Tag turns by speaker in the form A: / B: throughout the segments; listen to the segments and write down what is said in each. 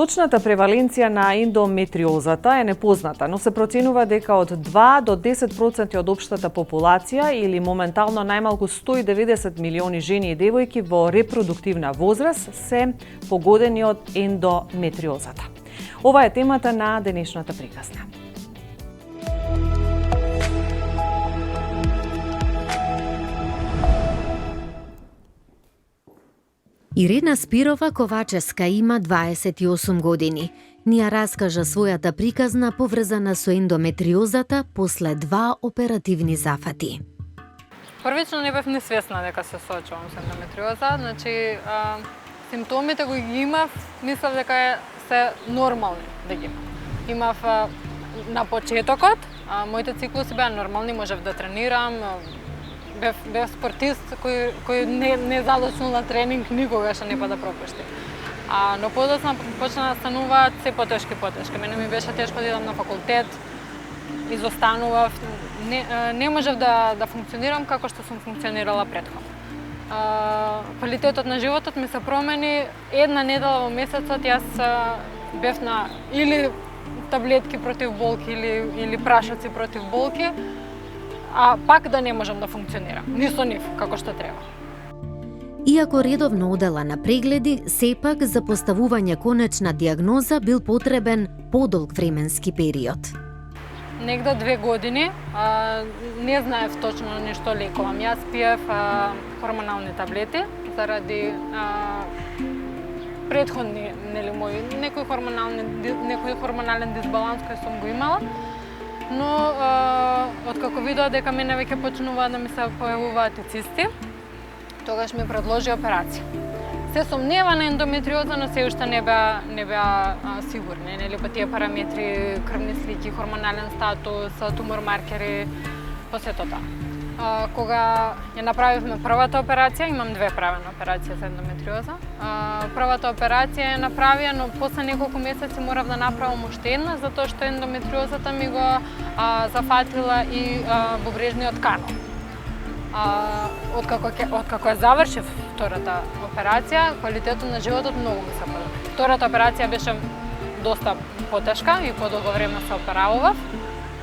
A: Точната преваленција на ендометриозата е непозната, но се проценува дека од 2 до 10% од општата популација или моментално најмалку 190 милиони жени и девојки во репродуктивна возраст се погодени од ендометриозата. Ова е темата на денешната приказна.
B: Ирена Спирова Ковачевска има 28 години. Ни ја раскажа својата приказна поврзана со ендометриозата после 2 оперативни зафати.
C: Првично не бев несвесна дека се соочувам со ендометриоза, значи симптомите кои ги имав, мислев дека се нормални да ги имам. Имав на почетокот, моите циклуси беа нормални, можев да тренирам, бев спортист кој не задочно на тренинг никогаш не па да пропушти. Но подоцна почна да стануваат се потешки. Мене ми беше тешко да идам на факултет, изостанував, не можев да функционирам како што сум функционирала претходно. Квалитетот на животот ми се промени, една недела во месецот јас бев на или таблетки против болки или прашоци против болки, а пак да не можам да функционирам, ни со нив, како што треба.
B: Иако редовно одела на прегледи, сепак за поставување конечна диагноза бил потребен подолг временски период.
C: Негде 2 години, не знаев точно нешто лекувам. Јас пиев хормонални таблети заради претходни некој хормонален дисбаланс кој сум го имала. Но откако видоа дека мене веќе почнуваат да ми се појавуваат и цисти, тогаш ми предложи операција. Се сомнева на ендометриоза, но се уште не беа сигурни, нели по тие параметри, крвни слики, хормонален статус, тумор маркери, по сето тоа. Кога ја направивме првата операција, имам 2 правени операции за ендометриоза. Првата операција ја направија, но после неколку месеци морав да направам уште една, затоа што ендометриозата ми го зафатила и бубрежниот канал. Откако ја завршив втората операција, квалитетот на животот многу ми се подобри. Втората операција беше доста потешка и подолго време се операвав,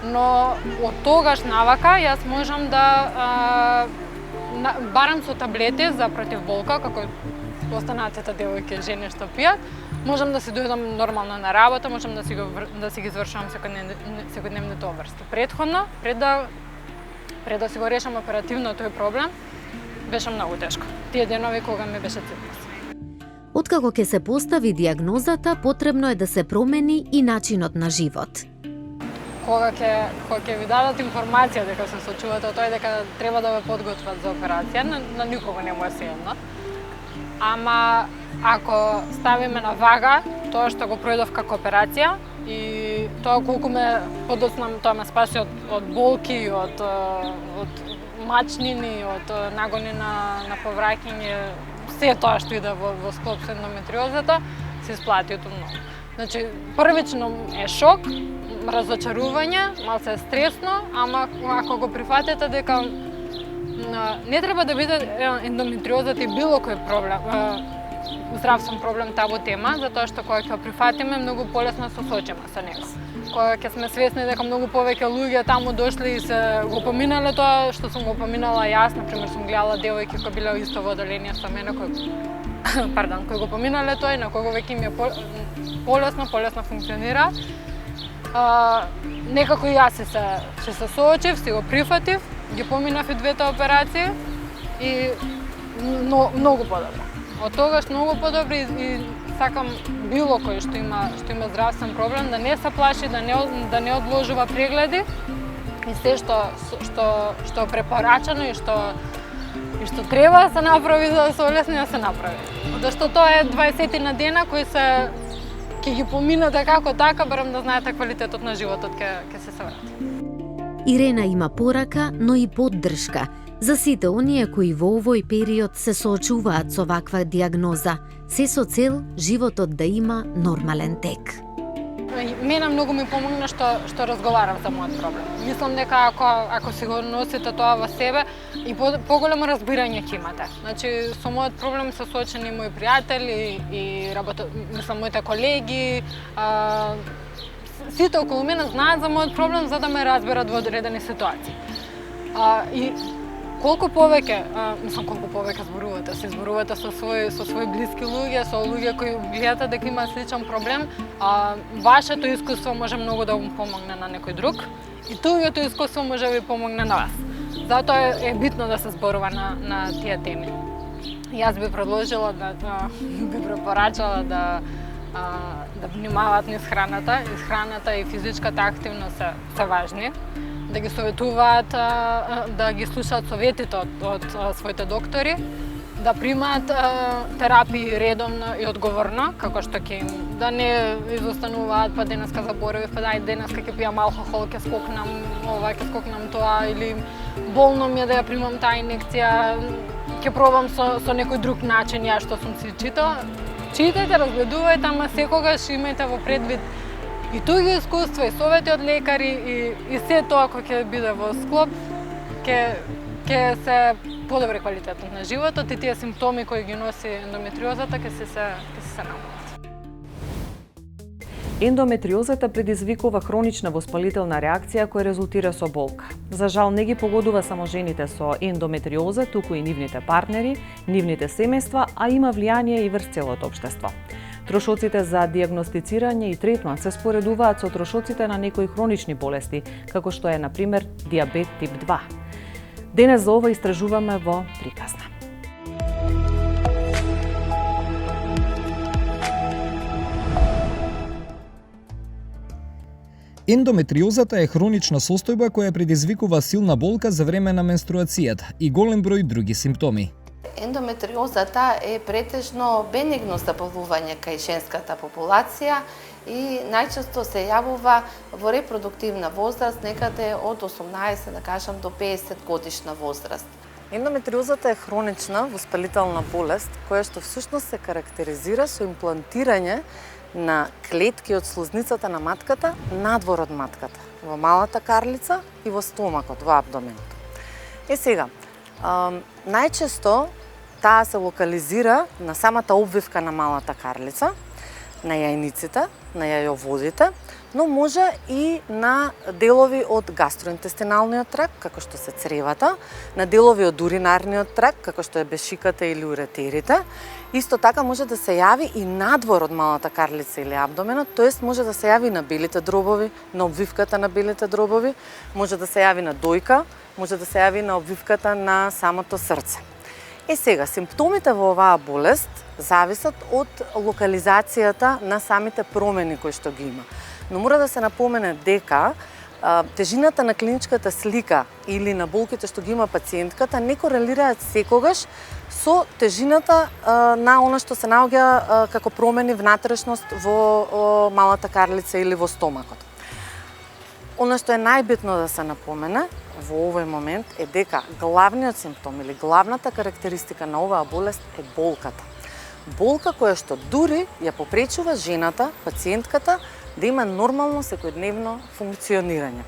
C: но од тогаш навака јас можам да барам со таблети за против болка, како останатите девојки жени што пијат, можам да си дојдам нормално на работа, можам да си ги извршувам секојдневните обврски. Претходно, пред да си го решам оперативно тој проблем, беше многу тешко. Тие денови кога ми беше циклус.
B: Откако ќе се постави диагнозата, потребно е да се промени и начинот на живот.
C: Кога ќе ви дадат информација дека се соочувате тоа дека треба да ве подготват за операција, на никого не му е сеедно. Ама ако ставиме на вага тоа што го пројдов како операција и тоа колку подоцна тоа ме спаси од болки, од мачнини, од нагони на повраќање, се тоа што иде во склоп со ендометриозата, се исплати многу. Значи, првично е шок, разочарување, малце е стресно, ама ако го прифатите дека не треба да биде ендометриозата и било кој проблем, здравствен проблем табу тема, затоа што кога ќе прифатиме, многу полесно се соочиме со него. Кога ќе сме свесни дека многу повеќе луѓе таму дошли и се го поминале тоа што сум го поминала јас, например, сум гледала девојки кои биле исто во одделение со мене, кои го поминале тоа и на кого веќе им е полесно функционира. Некако и јас се соочив, си го прифатив, ги поминав и 2 операции и многу подобро. Од тогаш многу подобро и сакам било кој што има здравствен проблем да не се плаши, да не одложува прегледи и се што препорачано и што треба да се направи за да се олесни да се направи. Зашто тоа е 20 на дена кои се ќе ги поминате како така, барем да знаете квалитетот на животот ќе се врати.
B: Ирена има порака, но и поддршка за сите оние кои во овој период се соочуваат со ваква диагноза, се со цел животот да има нормален тек.
C: Мене многу ми помогна што разговарав за мојот проблем. Мислам дека ако си го носите тоа во себе и поголемо разбирање ќе имате. Значи со мојот проблем се соочени мои пријатели и мислам моите колеги, сите околу мене знаат за мојот проблем за да ме разберат во одредени ситуации. И колку повеќе зборувате, се зборувате со своји блиски луѓе, со луѓе кои гледате дека имаат сличен проблем, вашето искуство може многу да му помогне на некој друг и туѓото искуство може да ви помогне на вас. Затоа е битно да се зборува на тие теми. Јас би предложила би препорачала да внимаваат низ храната. Храната и физичката активност се важни. Да ги советуваат, да ги слушаат советите од своите доктори, да примаат терапии редовно и одговорно, како што ќе им да не изостануваат, па денеска заборавив, па денеска ќе пијам алкохол, ќе скокнам ова, ќе скокнам тоа, или болно ми е да ја примам таа инекција, ќе пробам со некој друг начин, ја што сум си читала. Читајте, разгледувајте, ама секогаш имајте во предвид и туѓи искуства, и совети од лекари, и се тоа кој ќе биде во склоп, ќе се подобри квалитетот на животот и тие симптоми кои ги носи ендометриозата ќе се намалат.
A: Ендометриозата предизвикува хронична воспалителна реакција која резултира со болка. За жал не ги погодува само жените со ендометриоза, туку и нивните партнери, нивните семејства, а има влијание и врз целото општество. Трошоците за дијагностицирање и третман се споредуваат со трошоците на некои хронични болести, како што е, например, диабет тип 2. Денес за ова истражуваме во приказна.
D: Ендометриозата е хронична состојба која предизвикува силна болка за време на менструацијата и голем број други симптоми.
E: Ендометриозата е претежно бенигно заболување кај женската популација и најчесто се јавува во репродуктивна возраст, некаде од 18, да кажам, до 50 годишна возраст.
F: Ендометриозата е хронична воспалителна болест која што всушност се карактеризира со имплантирање на клетки од слузницата на матката надвор од матката, во малата карлица и во стомакот, во абдоменот. Сега, најчесто таа се локализира на самата обвивка на малата карлица, на јајниците, на јајоводите, но може и на делови од гастроинтестиналниот тракт, како што се цревата, на делови од уринарниот тракт, како што е бешиката или уретерите. Исто така може да се јави и надвор од малата карлица или абдоменот, тоест може да се јави на белите дробови, на обвивката на белите дробови, може да се јави на дојка, може да се јави на обвивката на самото срце. Сега, симптомите во оваа болест зависат од локализацијата на самите промени кои што ги има. Но мора да се напомене дека тежината на клиничката слика или на болките што ги има пациентката не корелираат секогаш со тежината на она што се наоѓа како промени внатрешност во малата карлица или во стомакот. Она што е најбитно да се напомене во овој момент е дека главниот симптом или главната карактеристика на оваа болест е болката. Болка која што дури ја попречува жената, пациентката, да има нормално секојдневно функционирање.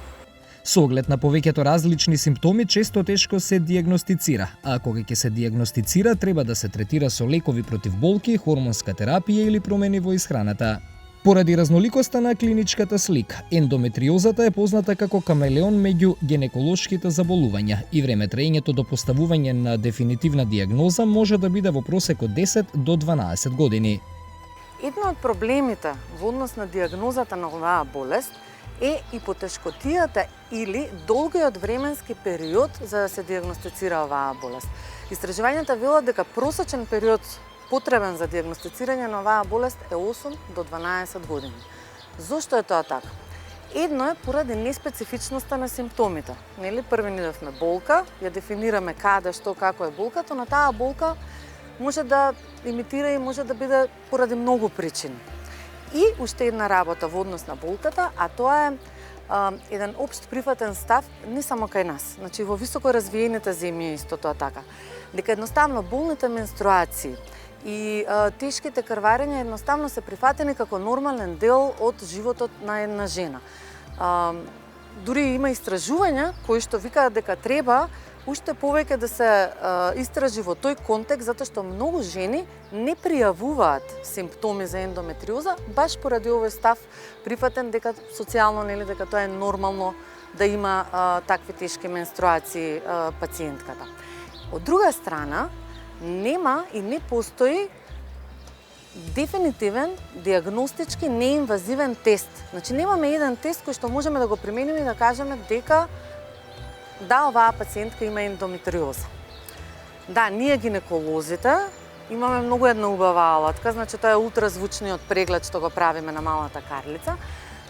D: Со оглед на повеќето различни симптоми, често тешко се дијагностицира, а кога ќе се дијагностицира, треба да се третира со лекови против болки, хормонска терапија или промени во исхраната. Поради разноликоста на клиничката слика, ендометриозата е позната како камелеон меѓу гинеколошките заболувања и време траењето до поставување на дефинитивна дијагноза може да биде во просек од 10 до 12 години.
F: Една од проблемите во однос на дијагнозата на оваа болест е и потешкотијата или долгиот временски период за да се дијагностицира оваа болест. Истражувањата велат дека просечен период потребен за дијагностицирање на оваа болест е 8 до 12 години. Зошто е тоа така? Едно е поради неспецифичноста на симптомите. Нели, први видовме болка, ја дефинираме каде, што, како е болката, но таа болка може да имитира и може да биде поради многу причини. И уште една работа во однос на болката, а тоа е еден општ прифатен став не само кај нас, значи во високо развиените земји исто тоа така, дека едноставно болните менструации и тешките крварења едноставно се прифатени како нормален дел од животот на една жена. Дури има истражувања кои што викаат дека треба уште повеќе да се истражи во тој контекст, затоа што многу жени не пријавуваат симптоми за ендометриоза, баш поради овој став прифатен дека социјално, нели, дека тоа е нормално да има такви тешки менструации пациентката. Од друга страна, нема и не постои дефинитивен диагностички неинвазивен тест. Значи немаме еден тест кој што можеме да го примениме и да кажеме дека да, оваа пациентка има ендометриоза. Да, ние гинеколозите имаме многу една убава алатка, значи тоа е ултразвучниот преглед што го правиме на малата карлица,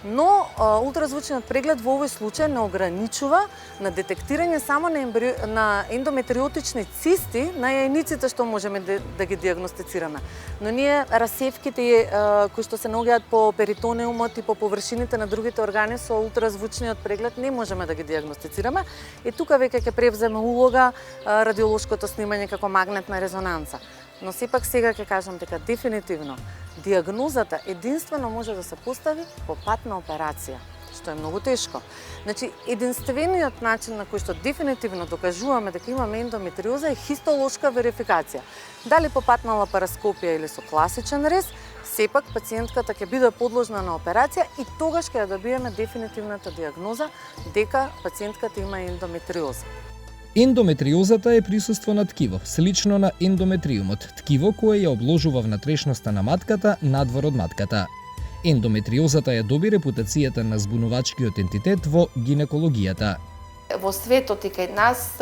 F: но ултразвучниот преглед во овој случај не ограничува на детектирање само на ендометриотични цисти на јајниците што можеме да ги диагностицираме. Но ние расевките кои што се наоѓаат по перитонеумот и по површините на другите органи со ултразвучниот преглед не можеме да ги диагностицираме. И тука веќе ќе превземе улога радиолошкото снимање како магнетна резонанца. Но сепак сега ќе кажам дека дефинитивно диагнозата единствено може да се постави по пат на операција, што е многу тешко. Значи, единствениот начин на кој што дефинитивно докажуваме дека имаме ендометриоза е хистолошка верификација. Дали по пат на лапароскопија или со класичен рез, сепак пациентката ќе биде подложна на операција и тогаш ќе ја добиеме дефинитивната диагноза дека пациентката има ендометриоза.
D: Ендометриозата е присуство на ткиво, слично на ендометриумот, ткиво кое ја обложува внатрешноста на матката надвор од матката. Ендометриозата ја доби репутацијата на збунувачкиот ентитет во гинекологијата.
E: Во светот и кај нас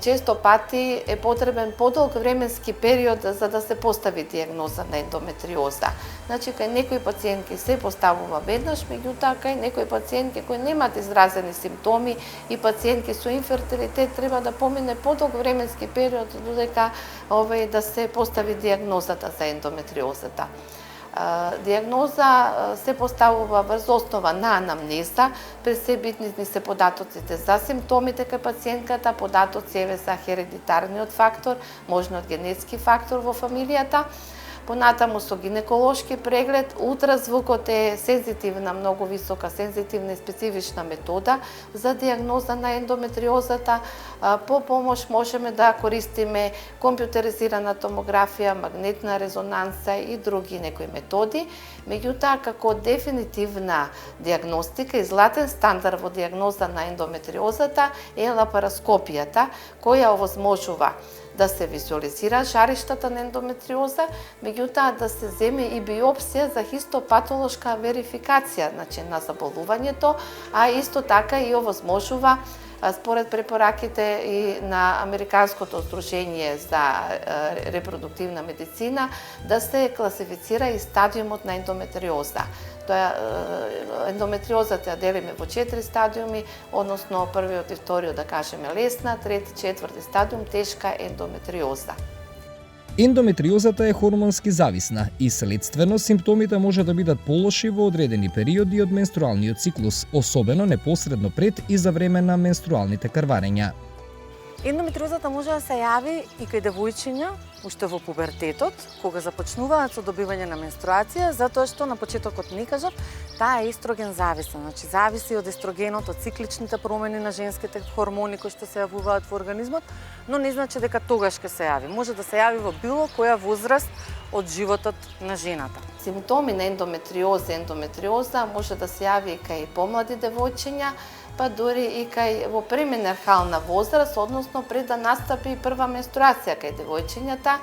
E: често пати е потребен подолг временски период за да се постави диагноза на ендометриоза. Значи, кај некои пациентки се поставува веднаш, меѓутоа кај некои пациентки кои немаат изразени симптоми и пациентки со инфертилитет треба да помине подолг временски период додека да се постави диагнозата за ендометриозата. Диагноза се поставува врз основа на анамнеза, пред се битни се податоците за симптомите кај пациентката, податоци еве за хередитарниот фактор, можно генетски фактор во фамилијата. Понатаму со гинеколошки преглед, ултразвукот е сензитивна, многу висока сензитивна и специфична метода за диагноза на ендометриозата. По помош можеме да користиме компјутеризирана томографија, магнетна резонанса и други некои методи. Меѓутоа, како дефинитивна диагностика и златен стандард во диагноза на ендометриозата е лапароскопијата, која овозможува да се визуализира жариштата на ендометриоза, меѓутоа да се земе и биопсија за хистопатолошка верификација, значи на заболувањето, а исто така и овозможува според препораките и на Американското здружение за репродуктивна медицина да се класифицира и стадиумот на ендометриоза. Ендометриозата ја делиме во 4 стадиуми, односно првиот и вториот да кажеме лесна, трети, четврти стадиум тешка ендометриоза.
D: Ендометриозата е хормонски зависна и следствено симптомите може да бидат полоши во одредени периоди од менструалниот циклус, особено непосредно пред и за време на менструалните крварења.
F: Ендометриозата може да се јави и кај девојчиња, уште во пубертетот, кога започнуваат со добивање на менструација, затоа што на почетокот не кажав, таа е естроген зависна, значи зависи од естрогенот, од цикличните промени на женските хормони кои што се јавуваат во организмот, но не значи дека тогаш ќе се јави. Може да се јави во било која возраст од животот на жената.
E: Симптоми на ендометриоза може да се јави и кај помлади девојчиња, па дури и кај во пременархална возраст, односно пред да настапи прва менструација кај девојчињата.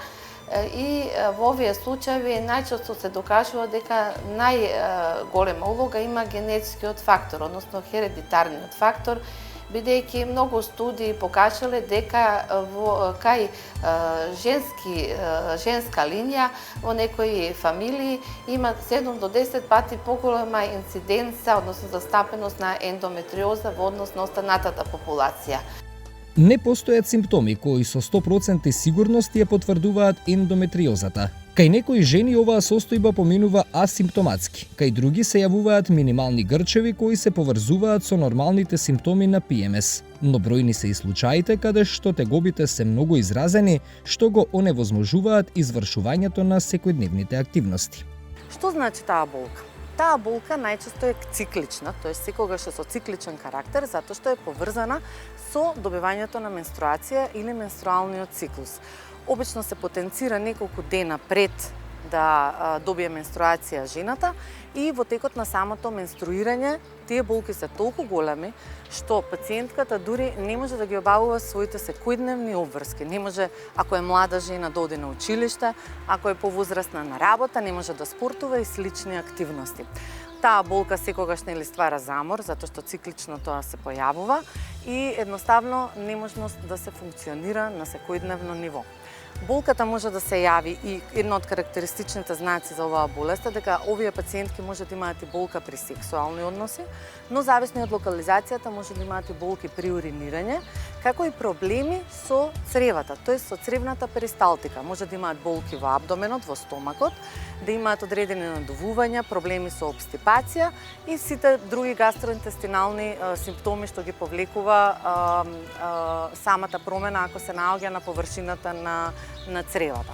E: И во овие случаи најчесто се докажува дека најголема улога има генетскиот фактор, односно хередитарниот фактор, бидејќи многу студии покажале дека кај женска линија во некои фамилии има 7 до 10 пати поголема инциденца, односно застапеност на ендометриоза во однос на останатата популација.
D: Не постојат симптоми кои со 100% сигурност ја потврдуваат ендометриозата. Кај некои жени оваа состојба поминува асимптоматски, кај други се јавуваат минимални грчеви кои се поврзуваат со нормалните симптоми на ПМС. Но бројни се и случаите каде што тегобите се многу изразени, што го оневозможуваат извршувањето на секојдневните активности.
F: Што значи таа болка? Таа болка најчесто е циклична, тоест секогаш е со цикличен карактер, затоа што е поврзана со добивањето на менструација или менструалниот циклус. Обично се потенцира неколку дена пред да добие менструација жената и во текот на самото менструирање тие болки се толку големи што пациентката дури не може да ги обавува своите секојдневни обврски. Не може, ако е млада жена, да оди на училиште, ако е повозрасна на работа, не може да спортува и слични активности. Таа болка секогаш нели ствара замор, затоа што циклично тоа се појавува и едноставно неможност да се функционира на секојдневно ниво. Болката може да се јави и една од карактеристичните знаци за оваа болест е дека овие пациентки може да имаат и болка при сексуални односи, но зависно од локализацијата може да имаат и болки при уринирање, како и проблеми со цревата, тоест со цревната перисталтика. Може да имаат болки во абдоменот, во стомакот, да имаат одредени надувувања, проблеми со обстипација и сите други гастроинтестинални симптоми што ги повлекува самата промена ако се наоѓа на површината на цревата.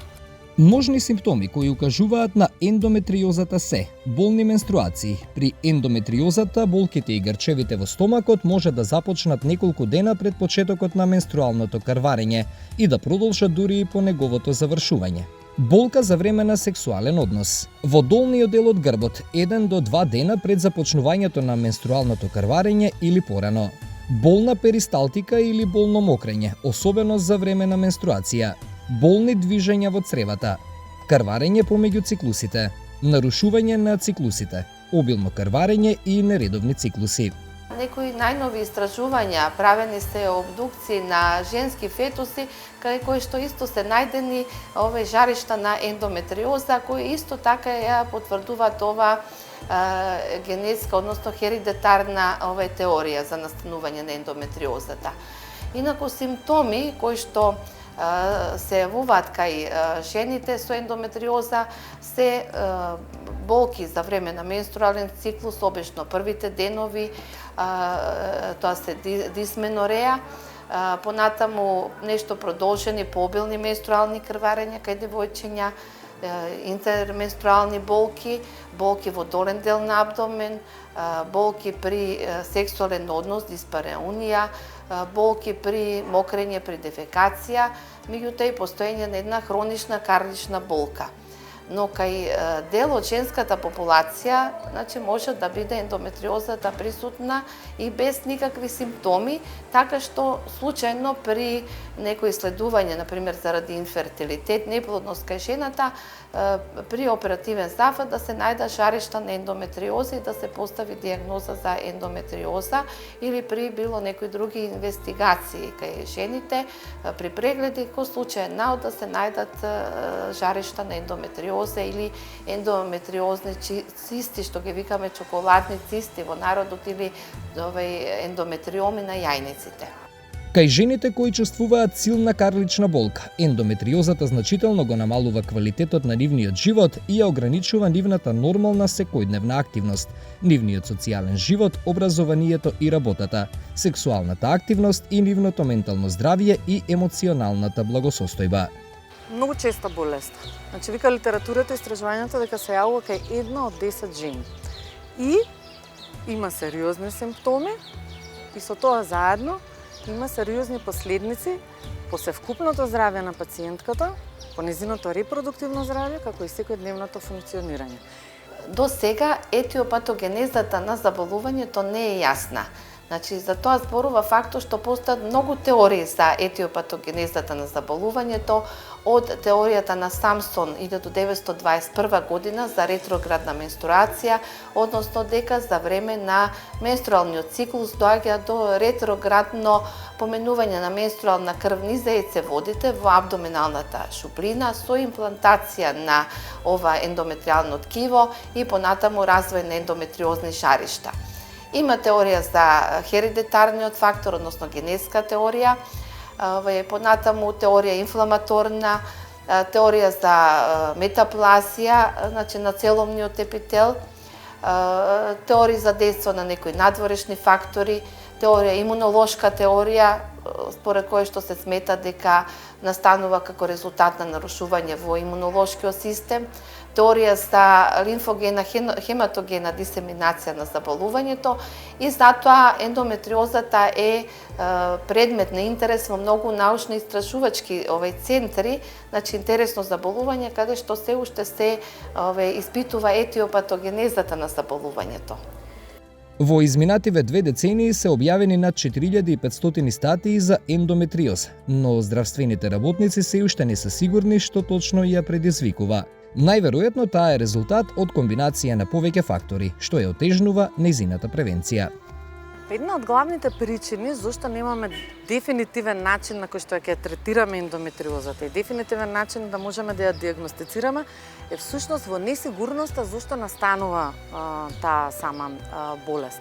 D: Можни симптоми кои укажуваат на ендометриозата се болни менструации. При ендометриозата болките и грчевите во стомакот може да започнат неколку дена пред почетокот на менструалното крварење и да продолжат дури и по неговото завршување. Болка за време на сексуален однос. Во долниот дел од грбот 1 до 2 дена пред започнувањето на менструалното крварење или порано. Болна перисталтика или болно мокрење, особено за време на менструација. Болни движења во цревата, крварење помеѓу циклусите, нарушување на циклусите, обилно крварење и нередовни циклуси.
E: Некои најнови истражувања правени се обдукции на женски фетуси, кои што исто се најдени овие жаришта на ендометриоза, кои исто така ја потврдуваат ова генетска, односно херидитарна теорија за настанување на ендометриозата. Инаку симптоми кои што се јавуваат кај жените со ендометриоза се болки за време на менструален циклус, обично првите денови, тоа се дисменореја, понатаму нешто продолжени пообилни менструални крварења кај девојчиња, интерменструални болки, болки во долен дел на абдомен, болки при сексуален однос, диспареунија, болки при мокрење при дефекација, меѓутоа и постоење на една хронична карлична болка. Но кај дел од женската популација, значи може да биде ендометриозата присутна и без никакви симптоми, така што случајно при некои исследување, например заради инфертилитет, неплодност кај жената, при оперативен зафат да се најда жаришта на ендометриоза и да се постави дијагноза за ендометриоза или при било некои други инвестигации кај жените, при прегледи кој случај наод да се најдат жаришта на ендометриоза или ендометриозни цисти, што ги викаме чоколадни цисти во народот, или ендометриоми на јајниците.
D: Кај жените кои чувствуваат силна карлична болка, ендометриозата значително го намалува квалитетот на нивниот живот и ја ограничува нивната нормална секојдневна активност, нивниот социјален живот, образованието и работата, сексуалната активност и нивното ментално здравје и емоционалната благосостојба.
F: Многу честа болест. Значи, вика литературата и истражувањата дека се јавува кај 1 од 10 жени. И има сериозни симптоми и со тоа заедно има сериозни последици по севкупното здравје на пациентката, по незиното репродуктивно здравје, како и секојдневното функционирање.
E: До сега етиопатогенезата на заболувањето не е јасна. Значи, за тоа зборува фактот што постојат многу теории за етиопатогенезата на заболувањето, од теоријата на Самсон 1921 година за ретроградна менструација, односно дека за време на менструалниот циклус доаѓа до ретроградно поменување на менструална крв низ яйцеводите во абдоминалната шуприна со имплантација на ова ендометриално ткиво и понатаму развој на ендометриозни жаришта. Има теорија за херидитарниот фактор, односно генетска теорија, понатаму теорија инфламаторна, теорија за метаплазија, значи на целомниот епител, теории за дејство на некои надворешни фактори, теорија, имунолошка теорија, според која што се смета дека настанува како резултат на нарушување во имунолошкиот систем, теорија за лимфогена, хематогена дисеминација на заболувањето и затоа ендометриозата е предмет на интерес во многу научно-истражувачки центри, значи интересно заболување каде што се уште се испитува етиопатогенезата на заболувањето.
D: Во изминативе 2 децении се објавени над 4500 статии за ендометриоз, но здравствените работници се уште не се сигурни што точно ја предизвикува. Најверојатно таа е резултат од комбинација на повеќе фактори, што ја отежнува нејзината превенција.
F: Една од главните причини зашто немаме дефинитивен начин на кој што ќе третираме ендометриозата и дефинитивен начин да можеме да ја диагностицираме е всушност во несигурноста зашто настанува таа сама болест.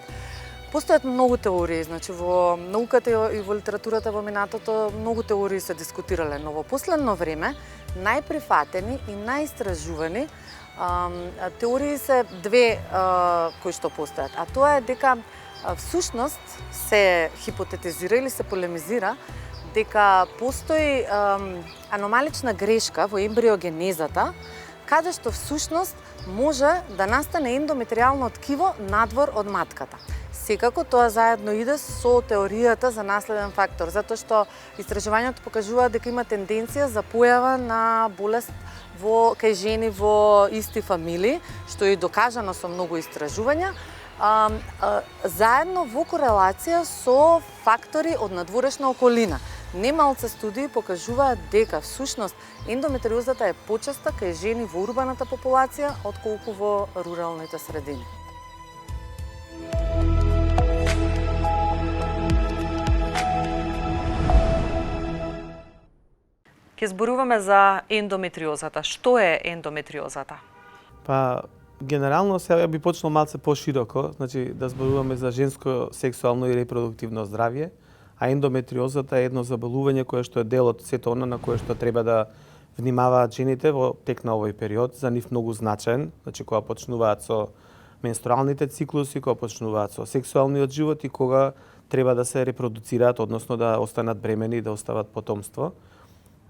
F: Постојат многу теории, значи во науката и во литературата во минатото многу теории се дискутирале, но во последно време најприфатени и најистражувани теории се две кои што постојат, а тоа е дека всушност се хипотетизира или се полемизира дека постои аномалична грешка во ембриогенезата, каде што всушност може да настане ендометриално ткиво надвор од матката. Секако тоа заедно иде со теоријата за наследен фактор, затоа што истражувањето покажува дека има тенденција за појава на болест кај жени во исти фамилии, што е докажано со многу истражувања, заедно во корелација со фактори од надворешна околина. Немалце студии покажуваат дека всушност ендометриозата е почеста кај жени во урбаната популација отколку во руралните средини.
A: Ке зборуваме за ендометриозата. Што е ендометриозата?
G: Генерално сега би почнал малце пошироко, значи да зборуваме за женско сексуално и репродуктивно здравје, а ендометриозата е едно заболување кое што е дел од сето она на кое што треба да внимаваат жените во тек на овој период, за нив многу значаен, значи кога почнуваат со менструалните циклуси, кога почнуваат со сексуалниот живот и кога треба да се репродуцираат, односно да останат бремени и да остават потомство.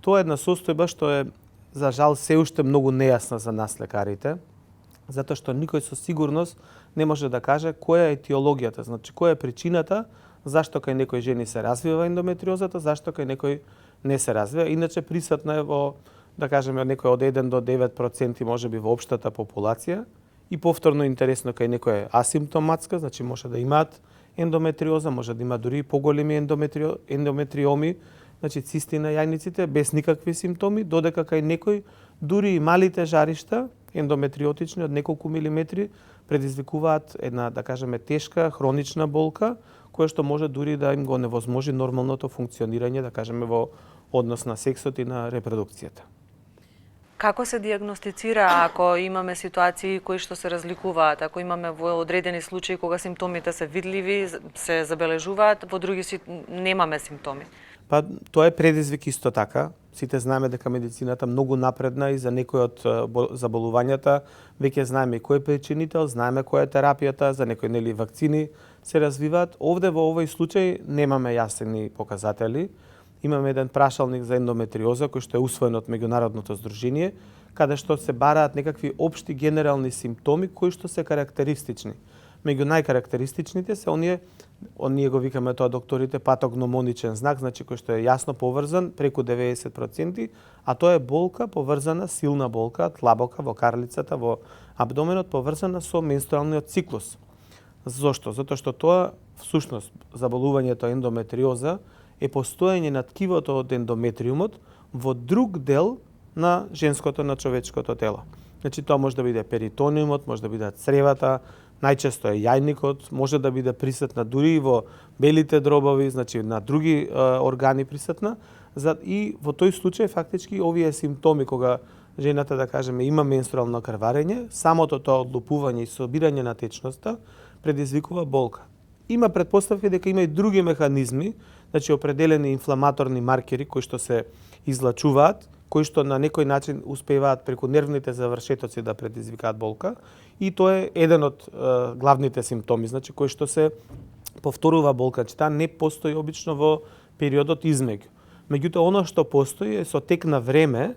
G: Тоа е една состојба што е, за жал, се уште многу нејасна за нас лекарите, затоа што никој со сигурност не може да каже која е етиологијата, значи која е причината зашто кај некои жени се развива ендометриозата, зашто кај некој не се развива. Иначе присутна е во, да кажеме, некој од 1 до 9% можеби во општата популација и повторно интересно кај некој е асимптоматска, значи може да имаат ендометриоза, може да има дури поголеми ендометриоми, значи цисти на јајниците без никакви симптоми, додека кај некој дури и малите жаришта ендометриотични од неколку милиметри предизвикуваат една, да кажеме, тешка хронична болка која што може дури да им го невозможи нормалното функционирање, да кажеме, во однос на сексот и на репродукцијата.
A: Како се диагностицира ако имаме ситуации кои што се разликуваат, ако имаме во одредени случаи кога симптомите се видливи, се забележуваат, во други немаме симптоми?
G: Тоа е предизвик исто така. Сите знаеме дека медицината многу напредна и за некои од заболувањата веќе знаеме кој е причинител, знаеме која е терапијата, за некои нели вакцини се развиваат. Овде во овој случај немаме јасни показатели. Имаме еден прашалник за ендометриоза кој што е усвоен од меѓународното здружение, каде што се бараат некакви општи генерални симптоми кои што се карактеристични. Меѓу најкарактеристичните се оние го викаме тоа докторите патогномоничен знак, значи кој што е јасно поврзан преку 90%, а тоа е болка поврзана, силна болка, тлабока во карлицата, во абдоменот, поврзана со менструалниот циклус. Зошто? Затоа што тоа всушност заболувањето ендометриоза е постоење на ткивото од ендометриумот во друг дел на женското, на човечкото тело. Значи тоа може да биде перитониумот, може да биде цревата, најчесто е јајникот, може да биде присутна дури и во белите дробови, значи на други органи присутна. И во тој случај фактички овие симптоми кога жената, да кажеме, има менструално крварење, самото тоа одлупување и собирање на течноста предизвикува болка. Има претпоставки дека има и други механизми, значи определени инфламаторни маркери кои што се излачуваат, кои што на некој начин успеваат преку нервните завршетоци да предизвикаат болка, и тоа е еден од главните симптоми, значи кој што се повторува болка, че таа не постои обично во периодот измеѓу. Меѓутоа, оно што постои е со тек на време,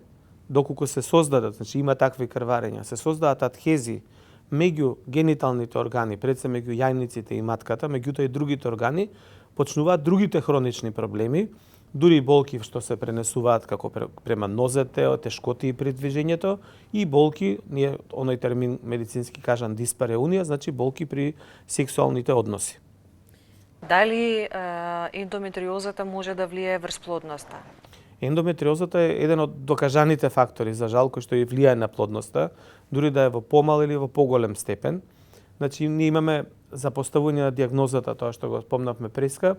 G: доколку се создадат, значи има такви крварења, се создадат адхези меѓу гениталните органи, пред се меѓу јајниците и матката, меѓутоа и другите органи, почнуваат другите хронични проблеми, дури болки што се пренесуваат како према нозете, тешкоти при движењето, и болки, ние оној термин медицински кажан диспареунија, значи болки при сексуалните односи.
A: Дали ендометриозата може да влијае врз плодноста?
G: Ендометриозата е еден од докажаните фактори, за жал, кој што и влијае на плодноста, дури да е во помал или во поголем степен. Значи, ние имаме за поставување на диагнозата, тоа што го спомнавме преска,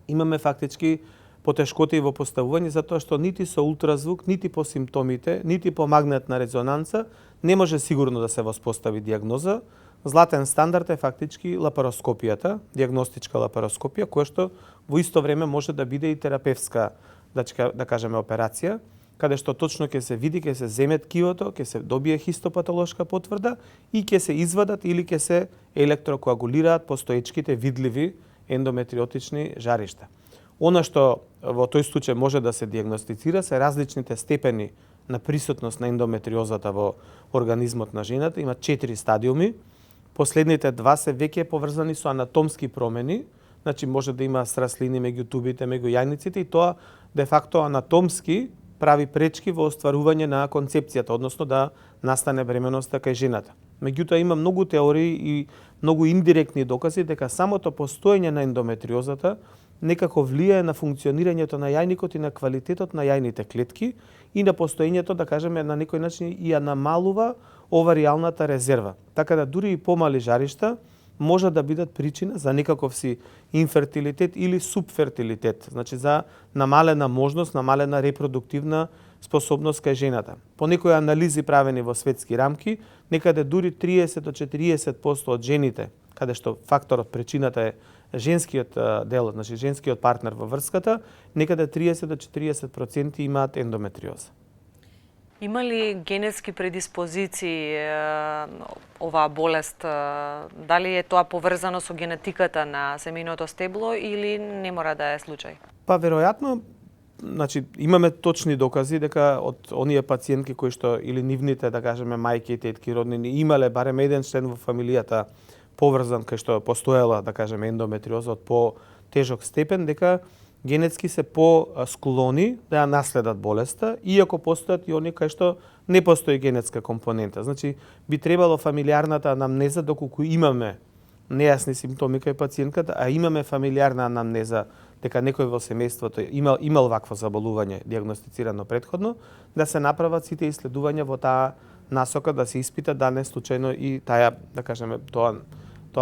G: имаме фактички потешкоти во поставување, затоа што нити со ултразвук, нити по симптомите, нити по магнетна резонанца не може сигурно да се воспостави диагноза. Златен стандард е фактички лапароскопијата, диагностичка лапароскопија, која што во исто време може да биде и терапевтска, да кажеме, операција, каде што точно ќе се види, ќе се земе ткивото, ќе се добие хистопатолошка потврда и ќе се извадат или ќе се електрокоагулираат постоечките видливи ендометриотични жаришта. Она што во тој случај може да се диагностицира се различните степени на присутност на ендометриозата во организмот на жената. Има 4 стадиуми. Последните 2 се веќе поврзани со анатомски промени, значи може да има сраслини меѓу тубите, меѓу јајниците, и тоа де факто анатомски прави пречки во остварување на концепцијата, односно да настане бременоста кај жената. Меѓутоа има многу теории и многу индиректни докази дека самото постоење на ендометриозата некако влијае на функционирањето на јајникот и на квалитетот на јајните клетки и на постоењето, да кажеме, на некој начин и ја намалува оваријалната резерва. Така да дури и помали жаришта може да бидат причина за некаков си инфертилитет или субфертилитет, значи за намалена можност, намалена репродуктивна способност кај жената. По некои анализи правени во светски рамки, некаде дури 30 до 40% од жените, каде што факторот, причината е женскиот дел, значи женскиот партнер во врската, некаде 30 до 40% имаат ендометриоза.
A: Има ли генетски предиспозиции оваа болест? Дали е тоа поврзано со генетиката на семејното стебло или не мора да е случај?
G: Па веројатно, значи имаме точни докази дека од оние пациентки кои што или нивните, да кажеме, мајки и тетки роднини имале барем еден член во фамилијата поврзан кај што постоела, да кажеме, ендометриоза од по-тежок степен, дека генетски се по-склони да ја наследат болеста, иако постојат и они кај што не постои генетска компонента. Значи, би требало фамилиарната анамнеза, доколку имаме нејасни симптоми кај пациентката, а имаме фамилиарна анамнеза дека некој во семејството имал вакво заболување диагностицирано претходно, да се направат сите исследувања во таа насока, да се испита да не случајно и таа, да кажеме, тоа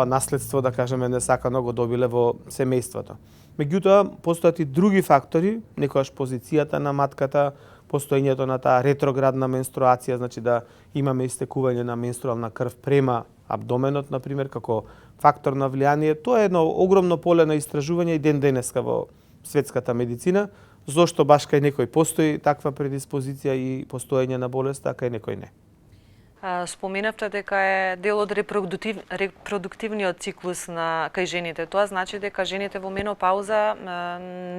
G: наследство, да кажеме, несакано го добиле во семејството. Меѓутоа, постојат и други фактори, некојаш позицијата на матката, постоењето на таа ретроградна менструација, значи да имаме истекување на менструална крв према абдоменот, например, како фактор на влијание. Тоа е едно огромно поле на истражување и ден денеска во светската медицина. Зошто баш кај некој постои таква предиспозиција и постоење на болеста, а кај некој не?
A: Споменавте дека е дел од репродуктивниот циклус на кај жените. Тоа значи дека жените во менопауза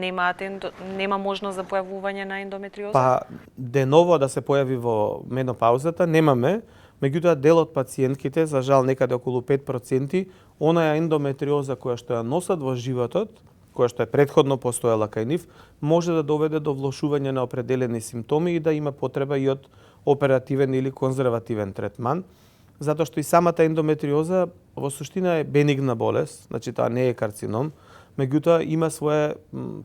A: нема можност за појавување на ендометриоза?
G: Па деново да се појави во менопаузата немаме, меѓутоа дел од пациентките, за жал некаде околу 5%, онаја ендометриоза која што ја носат во животот, која што е претходно постоела кај нив, може да доведе до влошување на определени симптоми и да има потреба и од оперативен или конзервативен третман, затоа што и самата ендометриоза во суштина е бенигна болест, значи тоа не е карцином, меѓутоа има своje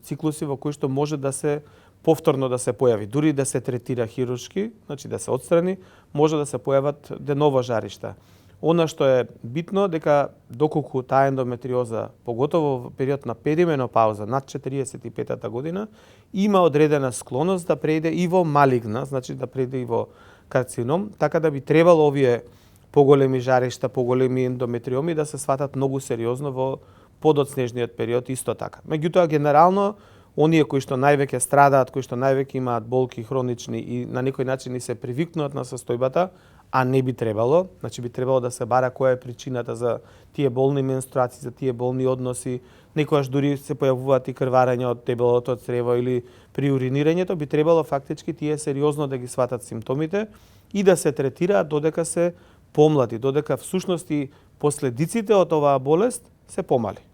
G: циклуси во кои што може да се повторно да се појави, дури да се третира хируршки, значи да се отстрани, може да се појават деново жаришта. Она што е битно дека доколку таа ендометриоза, поготово во период на перименопауза над 45-та година, има одредена склоност да преиде и во малигна, значи да преиде и во карцином, така да би требало овие поголеми жаришта, поголеми ендометриоми да се сватат многу сериозно во подоцнежниот период исто така. Меѓутоа генерално оние кои што највеќе страдаат, кои што највеќе имаат болки хронични и на некој начин и се привикнуваат на состојбата, а не би требало, значи би требало да се бара која е причината за тие болни менструации, за тие болни односи, некојаш дури се појавуваат и крварења од дебелото црево или при уринирањето, би требало фактички тие сериозно да ги сватат симптомите и да се третираат додека се помлади, додека всушност и последиците од оваа болест се помали.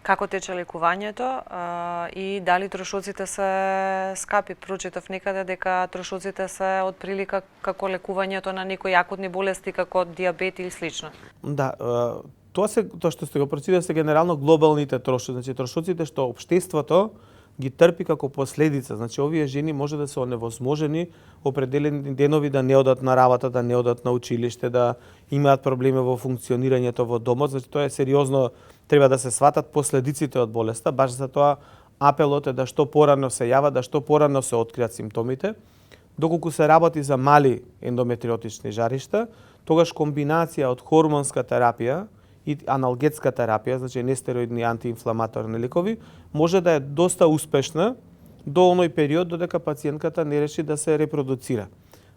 A: Како тече лекувањето и дали трошоците се скапи? Прочитав некаде дека трошоците се отприлика како лекувањето на некои акутни болести како диабет или слично.
G: Да, тоа што сте го прочитали се генерално глобалните трошоци, значи трошоците што општеството ги трпи како последица. Значи овие жени може да се оневозможени определени денови да не одат на работа, да не одат на училиште, да имаат проблеми во функционирањето во домот. Значи тоа е сериозно, треба да се сватат последиците од болеста. Баш за тоа апелот е да што порано се јава, да што порано се откријат симптомите. Доколку се работи за мали ендометриотични жаришта, тогаш комбинација од хормонска терапија и аналгетска терапија, значи нестероидни антиинфламаторни лекови, може да е доста успешна до оној период додека пациентката не реши да се репродуцира.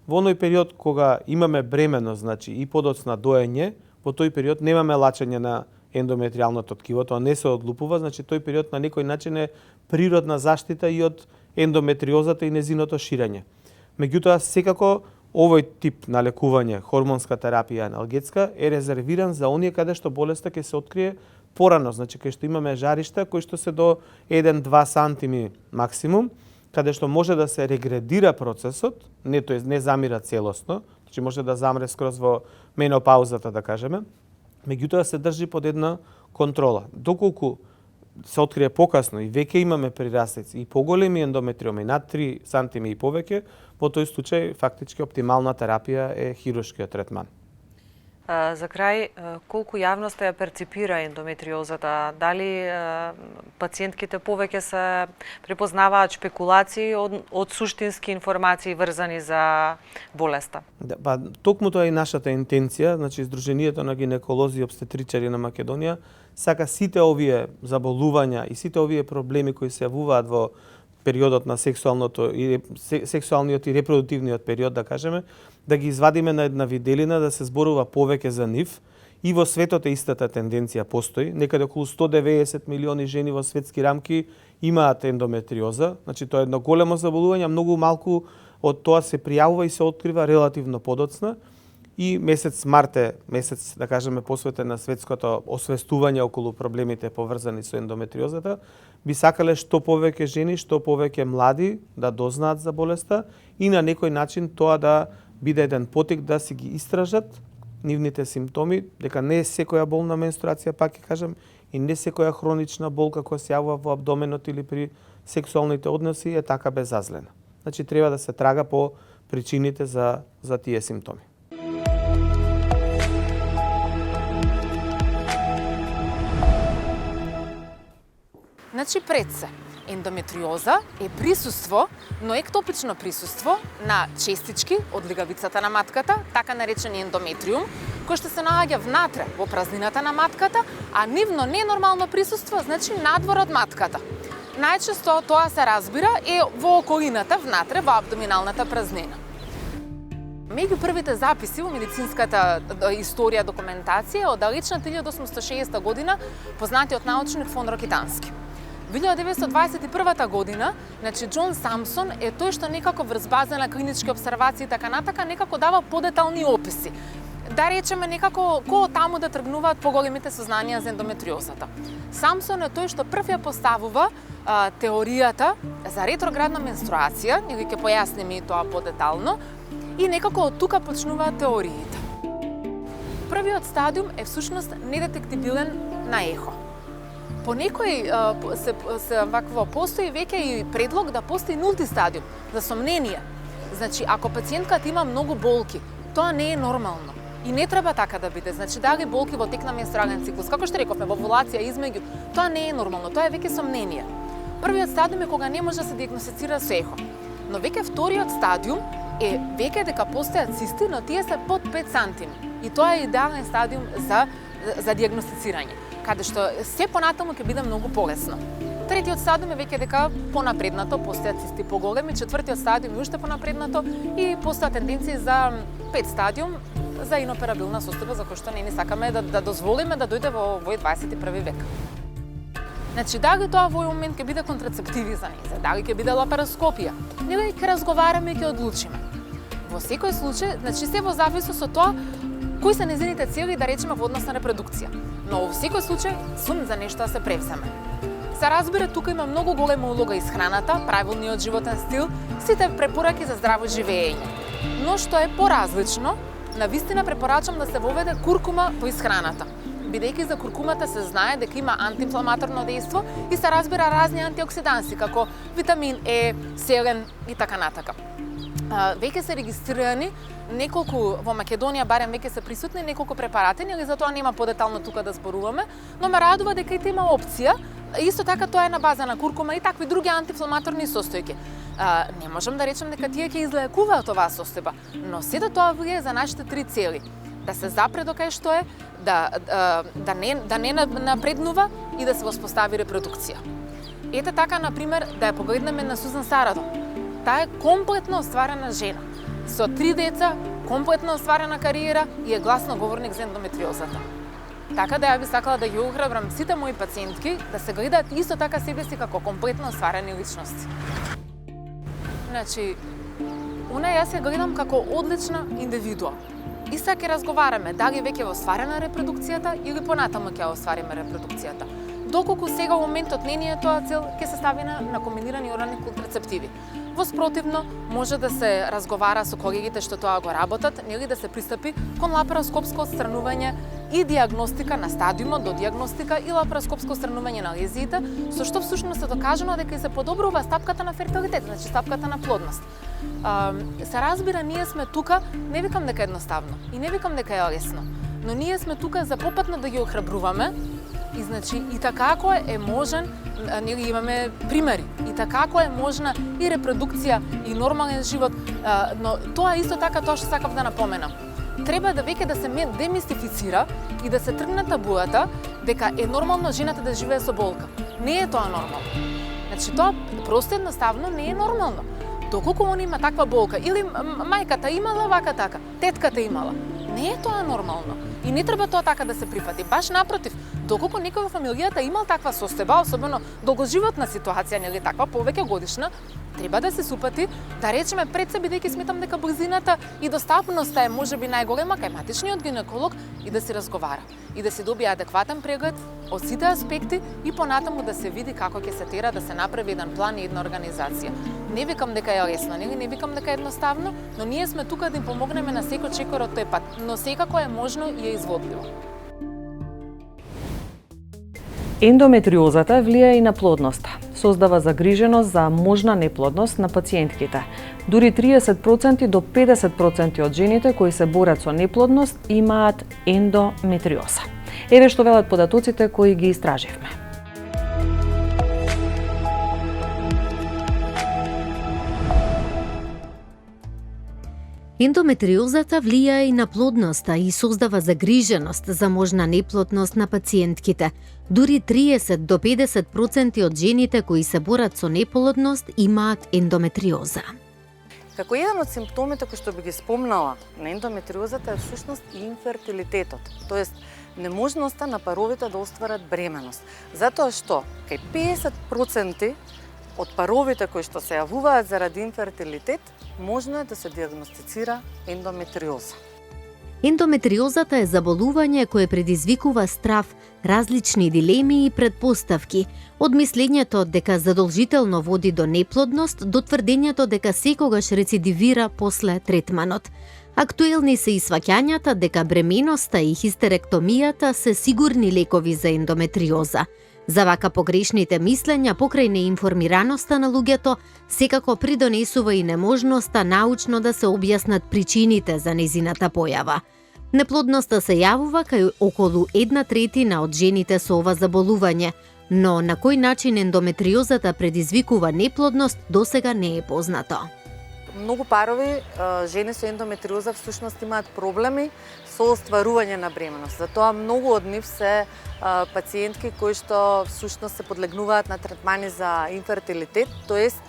G: Во оној период кога имаме бременост, значи и подоцна доење, во тој период немаме лачење на ендометриалното ткиво, тоа не се одлупува, значи тој период на некој начин е природна заштита и од ендометриозата и незиното ширење. Меѓутоа, секако овој тип на лекување, хормонска терапија аналгетска, е резервиран за оние каде што болеста ќе се открие порано, значи кај што имаме жаришта кои што се до 1-2 сантими максимум, каде што може да се регредира процесот, не замира целосно, значи може да замре скроз во менопаузата, да кажеме, меѓутоа се држи под една контрола. Доколку се открие покасно и веќе имаме прирастеци и поголеми ендометриоми над 3 сантими и повеќе, во тој случај фактички оптимална терапија е хируршкиот третман.
A: За крај, колку јавноста ја перципира ендометриозата? Дали пациентките повеќе се препознаваат шпекулации од суштински информации врзани за болеста?
G: Да, токму тоа е и нашата интенција, значи Сдруженијето на гинеколози и обстетричари на Македонија сака сите овие заболувања и сите овие проблеми кои се јавуваат во периодот на сексуалниот и репродуктивниот период, да кажеме, да ги извадиме на една виделина, да се зборува повеќе за нив. И во светот е истата тенденција постои. Некаде околу 190 милиони жени во светски рамки имаат ендометриоза. Значи тоа е едно големо заболување, многу малку од тоа се пријавува и се открива релативно подоцна. И месец март е месец, да кажеме, посветен на светското освестување околу проблемите поврзани со ендометриозата. Би сакале што повеќе жени, што повеќе млади да дознаат за болеста и на некој начин тоа да биде еден потик да си ги истражат нивните симптоми, дека не е секоја болна менструација, пак ќе кажам, и не секоја хронична болка која се јавува во абдоменот или при сексуалните односи е така безазлена. Значи треба да се трага по причините за тие симптоми.
H: Значи пред се, ендометриоза е присуство, но ектопично присуство на честички од лигавицата на матката, така наречени ендометриум, кој што се наоѓа внатре во празнината на матката, а нивно ненормално присуство значи надвор од матката. Најчесто тоа се разбира е во околината, внатре, во абдоминалната празнина. Меѓу првите записи во медицинската историја документација од далечната 1860 година, познатиот научник фон Рокитански. 1921 година, значи Џон Самсон е тој што некако врз база на клинички обсервации и така натака некако дава подетални описи. Да речеме некако кој таму да тргнуваат поголемите сознанија за ендометриозата. Самсон е тој што прв ја поставува теоријата за ретроградна менструација, или ќе појасниме и тоа подетално, и некако од тука почнуваат теориите. Првиот стадиум е всушност недетектибилен на ехо. По некој вакво постои веќе и предлог да постои нулти стадиум за сомнение. Значи, ако пациентката има многу болки, тоа не е нормално. И не треба така да биде. Значи, дали болки во тек на менструален циклус, како што рековме, во овулација измеѓу, тоа не е нормално, тоа е веќе сомнение. Првиот стадиум е кога не може да се диагностицира со ехо. Но веќе вториот стадиум е веќе дека постојат цисти, но тие се под 5 сантими. И тоа е идеален стадиум за диагностицирање, каде што се понатаму ќе биде многу полесно. Третиот стадиум е веќе дека понапреднато, постојат цисти поголеми, четвртиот стадиум е уште понапреднато и постојат тенденции за 5 стадиум за иноперабилна состојба за кој што не ни сакаме да дозволиме да дојде во овој 21 век. Значи, дали тоа во овој момент ќе биде контрацептиви за нејзе, дали ќе биде лапароскопија, нели ќе разговараме и ќе одлучиме. Во секој случај, значи се во зависност од тоа кои се нејзините цели, да речеме, во однос на репродукција. Но во секој случај сум за нешто да се превземе. Се разбира, тука има многу голема улога исхраната, правилниот животен стил, сите препораки за здраво живеење. Но што е поразлично, навистина препорачам да се воведе куркума во исхраната. Бидејќи за куркумата се знае дека има антиинфламаторно дејство и се разбира разни антиоксиданси како витамин Е, селен и така натака. Веќе се регистрирани неколку, во Македонија барем веќе се присутни неколку препарати, или затоа нема подетално тука да зборуваме, но ме радува дека и има опција. Исто така тоа е на база на куркума и такви други антиинфламаторни состојки. Не можам да речем дека тие ќе излекуваат оваа состојба, но сето тоа влие за нашите 3 цели. Да се запре до кај што е, да не напреднува и да се воспостави репродукција. Ете така, например, да ја погледнеме на Сузан Сарадон. Таа е комплетно остварена жена, со 3 деца, комплетно остварена кариера и е гласноговорник за ендометриозата. Така да ја би сакала да ги охрабрам сите мои пациентки да се гледаат исто така себе си како комплетно остварени личности. Значи, јас се гледам како одлична индивидуа. И сега ќе разговараме дали веќе е остварена репродукцијата или понатаму ќе оствариме репродукцијата. Доколку сега во моментот не ни е тоа цел, ќе се стави на комбинирани орални контрацептиви. Во спротивно, може да се разговара со колегите што тоа го работат, нели да се пристапи кон лапароскопско отстранување и диагностика на стадиумот до диагностика и лапароскопско отстранување на лезиите, со што всушност е докажано дека се подобрува стапката на фертилитет, значи стапката на плодност. Се разбира, ние сме тука, не викам дека е едноставно и не викам дека е лесно, но ние сме тука за попатно да ги охрабруваме. И значи и така ако е можен, ние имаме примери, и така ако е можна и репродукција и нормален живот, но тоа исто така тоа што сакав да напоменам. Треба да веќе да се демистифицира и да се тргне табуата дека е нормално жената да живее со болка. Не е тоа нормално. Значи тоа просто едноставно не е нормално. Доколку он има таква болка или мајката имала вака така, тетката имала, не е тоа нормално. И не треба тоа така да се прифати. Баш напротив, доколку некој во фамилијата имал таква состојба, особено долгоживотна ситуација, нели таква повеќе годишна, треба да се супати, да речеме пред се, бидејќи сметам дека брзината и достапноста е можеби најголема кај матичниот гинеколог и да се разговара и да се добие адекватен преглед од сите аспекти и понатаму да се види како ќе се тера да се направи еден план и една организација. Не викам дека е лесно, не викам дека е едноставно, но ние сме тука да им помогнеме на секој чекор од тој пат, но секако е можно и е изводливо.
A: Ендометриозата влијае и на плодноста. Создава загриженост за можна неплодност на пациентките. Дури 30% до 50% од жените кои се борат со неплодност имаат ендометриоза. Еве што велат податоците кои ги истраживме.
B: Ендометриозата влијае и на плодноста и создава загриженост за можна неплодност на пациентките. Дури 30 до 50% од жените кои се борат со неплодност имаат ендометриоза.
F: Како еден од симптомите кои што би ги спомнала на ендометриозата е всушност и инфертилитетот, тоест неможноста на паровите да остварат бременост. Затоа што кај 50% од паровите кои што се јавуваат заради инфертилитет, можно е да се диагностицира ендометриоза.
B: Ендометриозата е заболување кое предизвикува страв, различни дилеми и предпоставки, од мислењето дека задолжително води до неплодност до тврдењето дека секогаш рецидивира после третманот. Актуелни се и сваќањата дека бременоста и хистеректомијата се сигурни лекови за ендометриоза. За вака погрешните мислења покрај неинформираноста на луѓето, секако придонесува и неможноста научно да се објаснат причините за незината појава. Неплодноста се јавува кај околу 1/3 од жените со ова заболување, но на кој начин ендометриозата предизвикува неплодност досега не е познато.
F: многу парови, жени со ендометриоза всушност имаат проблеми со остварување на бременост. Затоа многу од нив се пациентки кои што всушност се подлегнуваат на третмани за инфертилитет, тоест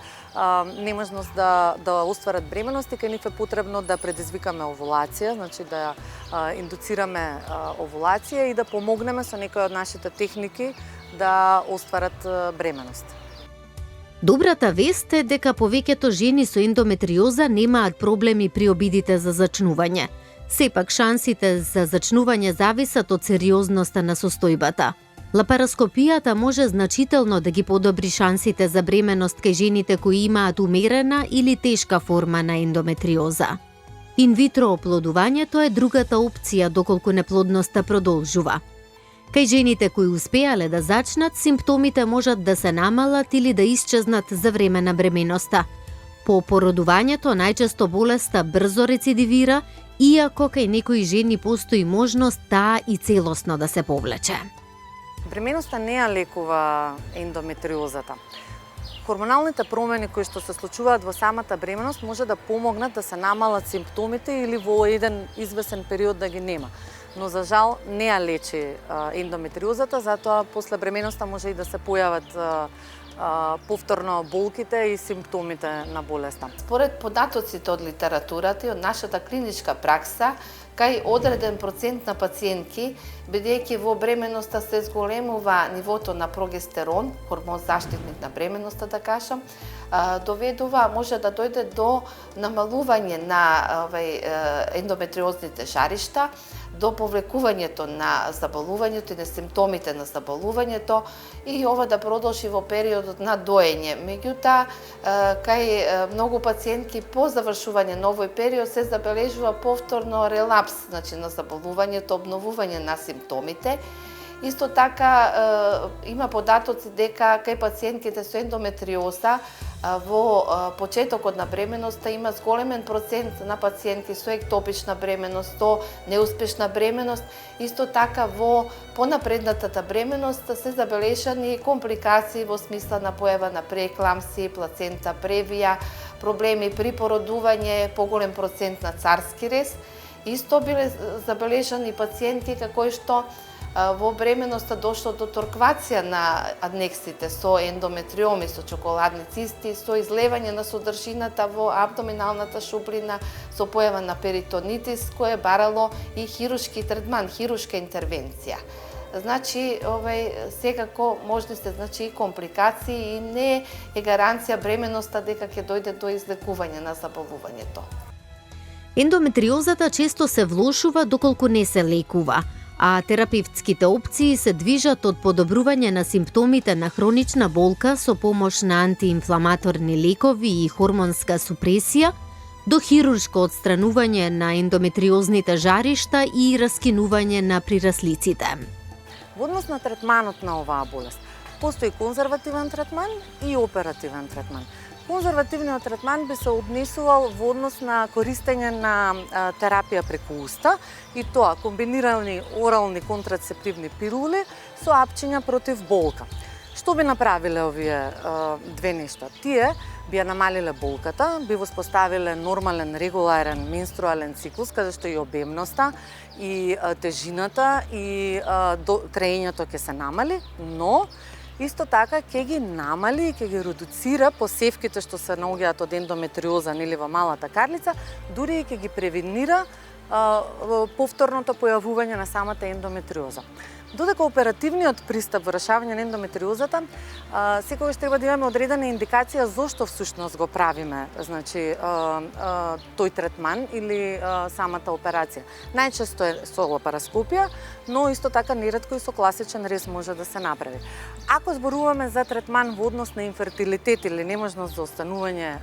F: неможност да остварат бременост и кај нив е потребно да предизвикаме овулација, значи да индуцираме овулација и да помогнеме со некои од нашите техники да остварат бременост.
B: Добрата вест е дека повеќето жени со ендометриоза немаат проблеми при обидите за зачнување. Сепак шансите за зачнување зависат од сериозноста на состојбата. Лапароскопијата може значително да ги подобри шансите за бременост кај жените кои имаат умерена или тешка форма на ендометриоза. Инвитро оплодувањето е другата опција доколку неплодноста продолжува. Кај жените кои успеале да зачнат, симптомите можат да се намалат или да исчезнат за време на бременоста. По породувањето најчесто болеста брзо рецидивира, иако кај некои жени постои можност таа и целосно да се повлече.
F: Бременоста не ја лекува ендометриозата. Хормоналните промени кои што се случуваат во самата бременост може да помогнат да се намалат симптомите или во еден извесен период да ги нема. Но за жал не ја лечи ендометриозата, затоа после бременоста може и да се појават повторно болките и симптомите на болеста.
E: Според податоците од литературата и од нашата клиничка пракса, кај одреден процент на пациентки, бидејќи во бременоста се зголемува нивото на прогестерон, хормон заштитник на бременоста да кажам, доведува, може да дојде до намалување на ендометриозните жаришта, до повлекувањето на заболувањето и на симптомите на заболувањето и ова да продолжи во периодот на доење. Меѓутоа, кај многу пациентки по завршување на овој период се забележува повторно релапс, значи на заболувањето, обновување на симптомите. Исто така има податоци дека кај пациентките со ендометриоза во почетокот на бременоста има зголемен процент на пациентки со ектопична бременост, со неуспешна бременост. Исто така во понапреднатата бременост се забележани компликации во смисла на појава на преекламсија, плацента превија, проблеми при породување, поголем процент на царски рез. Исто биле забележани пациенти кои што во бременоста дошло до торквација на аднексите со ендометриоми, со чоколадни цисти, со излевање на содржината во абдоминалната шуприна, со појава на перитонитис, кој е барало и хируршки третман, хируршка интервенција. Значи, секако можни се и компликации и не е гаранција бременоста дека ќе дојде до излекување на заболувањето.
B: Ендометриозата често се влошува доколку не се лекува, а терапевтските опции се движат од подобрување на симптомите на хронична болка со помош на антиинфламаторни лекови и хормонска супресија, до хируршко отстранување на ендометриозните жаришта и раскинување на прираслиците.
F: Во однос на третманот на оваа болест, постои конзервативен третман и оперативен третман. Конзервативниот третман би се однесувал во однос на користење на терапија преку уста и тоа комбинирани орални контрацептивни пилули со апчиња против болка. Што би направиле овие две нешта? Тие би ја намалиле болката, би воспоставиле нормален, регуларен менструален циклус, каде што и обемноста, и тежината, и траењето ќе се намали, но исто така ќе ги намали и ќе ги редуцира посевките што се наоѓаат од ендометриоза или во малата карлица, дури и ќе ги превенира повторното појавување на самата ендометриоза. Додека оперативниот пристап во решавање на ендометриозата, секогаш треба да имаме одредена индикација зошто всушност го правиме, значи тој третман или самата операција. Најчесто е со лапароскопија, но исто така неретко и со класичен рез може да се направи. Ако зборуваме за третман во однос на инфертилитет или неможност за останување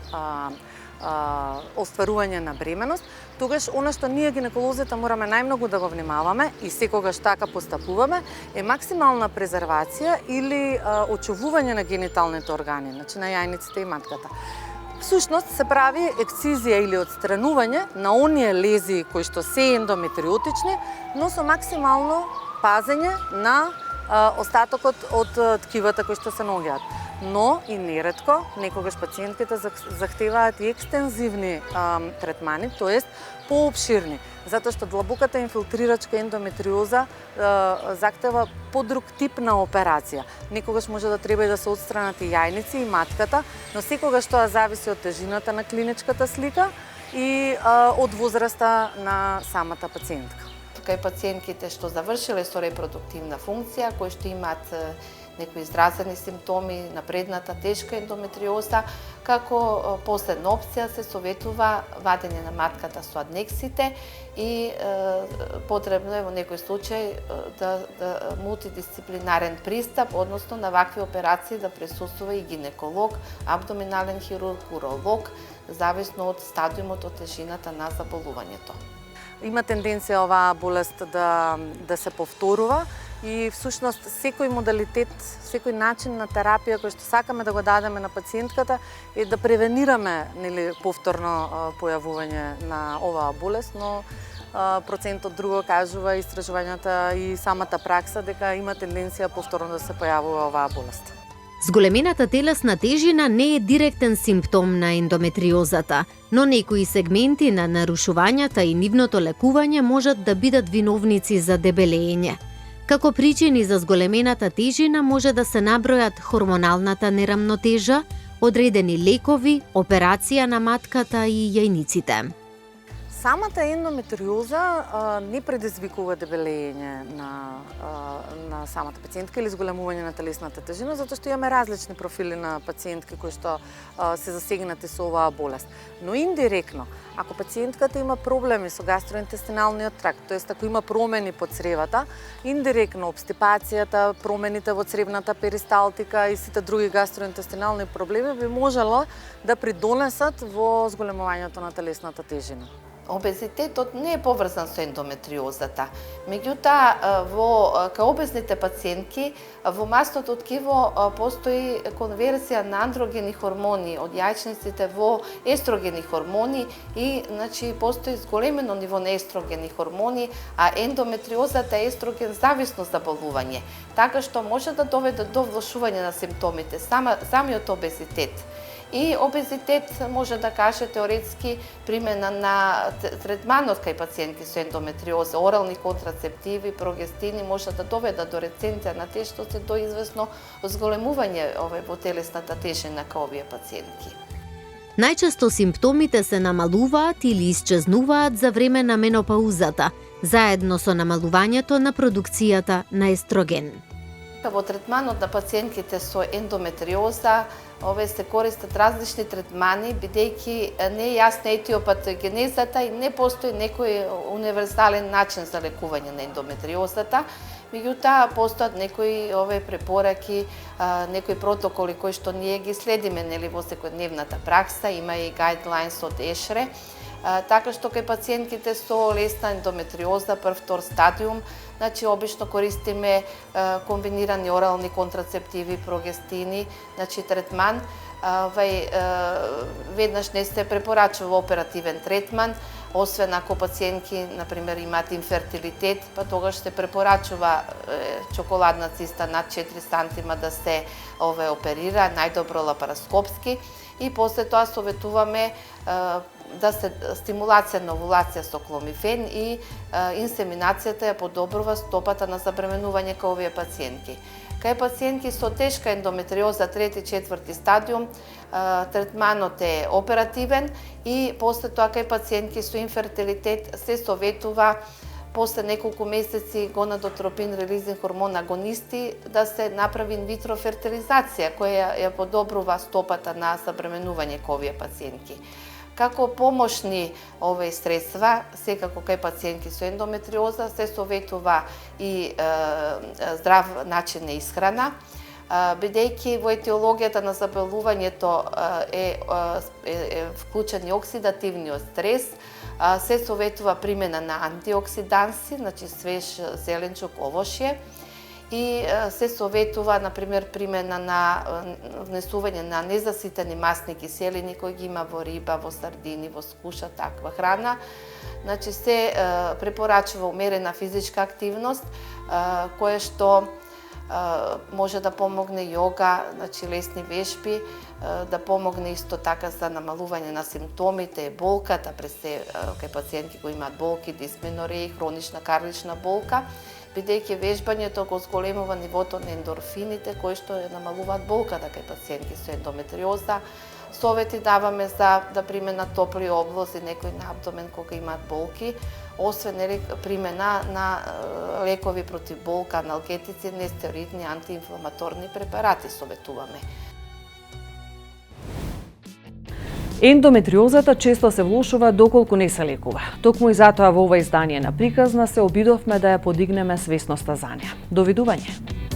F: остварување на бременост, тогаш она што ние гинеколозите мораме најмногу да го внимаваме и секогаш така постапуваме е максимална презервација или очувување на гениталните органи, значи на јајниците и матката. Всушност се прави ексцизија или отстранување на оние лезии кои што се ендометриотични, но со максимално пазење на остатокот од ткивата кои што се наоѓаат. но и неретко некогаш пациентките захтеваат и екстензивни третмани, тоест поопширни, затоа што длабоката инфилтрирачка ендометриоза захтева подруг тип на операција. Некогаш може да треба и да се отстранат и јајници и матката, но секогаш тоа зависи од тежината на клиничката слика и од возраста на самата пациентка.
E: Кај пациентките што завршиле со репродуктивна функција, кои што имаат некои изразени симптоми на предната тешка ендометриоза, како последна опција се советува вадење на матката со аднексите и потребно е во некој случај да мултидисциплинарен пристап, односно на вакви операции да присуствува и гинеколог, абдоминален хирург, уролог, зависно од стадиумот, од тежината на заболувањето.
F: Има тенденција оваа болест да се повторува и всушност секој модалитет, секој начин на терапија кој што сакаме да го дадеме на пациентката е да превенираме повторно појавување на оваа болест, но процентот друго кажува истражувањата и самата пракса дека има тенденција повторно да се појавува оваа болест.
B: Зголемената телесна тежина не е директен симптом на ендометриозата, но некои сегменти на нарушувањата и нивното лекување можат да бидат виновници за дебелење. Како причини за зголемената тежина може да се набројат хормоналната нерамнотежа, одредени лекови, операција на матката и јајниците.
F: Самата ендометриоза не предизвикува дебелење на самата пациентка или зголемување на телесната тежина, затоа што имаме различни профили на пациентки кои што се засегнати со оваа болест. Но индиректно, ако пациентката има проблеми со гастроинтестиналниот тракт, тоест ако има промени по цревата, индиректно обстипацијата, промените во цревната перисталтика и сите други гастроинтестинални проблеми би можело да придонесат во зголемувањето на телесната тежина.
E: Обезитетот не е поврзан со ендометриозата. Меѓутоа, кај обезните пациентки, во масното ткиво постои конверзија на андрогени хормони од јајчниците во естрогени хормони и постои зголемено ниво на естрогени хормони, а ендометриозата е естроген зависно заболување, така што може да доведе до влошување на симптомите, самиот обезитет. И обезитет може да каже теоретски примена на третманот кај пациентки со ендометриоза, орални контрацептиви, прогестини може да доведат до рецензија на тештост до известно зголемување во телесната тежина кај овие пациентки.
B: Најчесто симптомите се намалуваат или исчезнуваат за време на менопаузата, заедно со намалувањето на продукцијата на естроген.
E: Во третманот на пациентките со ендометриоза се користат различни третмани, бидејќи не е јасна етиопатогенезата и не постои некој универзален начин за лекување на ендометриозата. Меѓутоа, постојат некои препораки, некои протоколи кои што ние ги следиме во секојдневната пракса, има и гайдлайнс од ЕШРЕ, така што кај пациентките со лесна ендометриоза, прв, втор стадиум, обично користиме комбинирани орални контрацептиви, прогестини, третман. Веднаш не се препорачува оперативен третман, освен ако пациентки, например, имаат инфертилитет, па тогаш се препорачува чоколадна циста над 4 сантима да се оперира, најдобро лапароскопски, и после тоа советуваме да се стимулација на овулација со кломифен и инсеминацијата ја подобрува стопата на забременување кај овие пациентки. Кај пациентки со тешка ендометриоза 3-4 стадиум, третманот е оперативен и после тоа кај пациентки со инфертилитет се советува после неколку месеци гонадотропин релизин хормон агонисти да се направи инвитро фертилизација која ја подобрува стопата на забременување кај овие пациентки. Како помошни овие средства, секако кај пациентки со ендометриоза се советува и здрав начин на исхрана, бидејќи во етиологијата на заболувањето е вклучен и оксидативниот стрес, се советува примена на антиоксиданси, свеж зеленчук, овошје, и се советува, например, примена на внесување на незаситени масни киселини кои ги има во риба, во сардини, во скуша, таква храна. Се препорачува умерена физичка активност, која што може да помогне јога, значи лесни вежби, да помогне исто така за намалување на симптомите, болката, пред се кај пациенти кои имаат болки, дисменореи, хронична карлична болка, бидејќи вежбањето го зголемува нивото на ендорфините кои што ја намалуваат болката кај пациенти со ендометриоза. Совети даваме за да применат топли облози некои на абдомен кога имаат болки, освен примена на лекови против болка, аналгетици, нестероидни антиинфламаторни препарати советуваме.
A: Ендометриозата често се влошува доколку не се лекува. Токму и затоа во ова издание на Приказна се обидовме да ја подигнеме свесноста за неа. Довидување!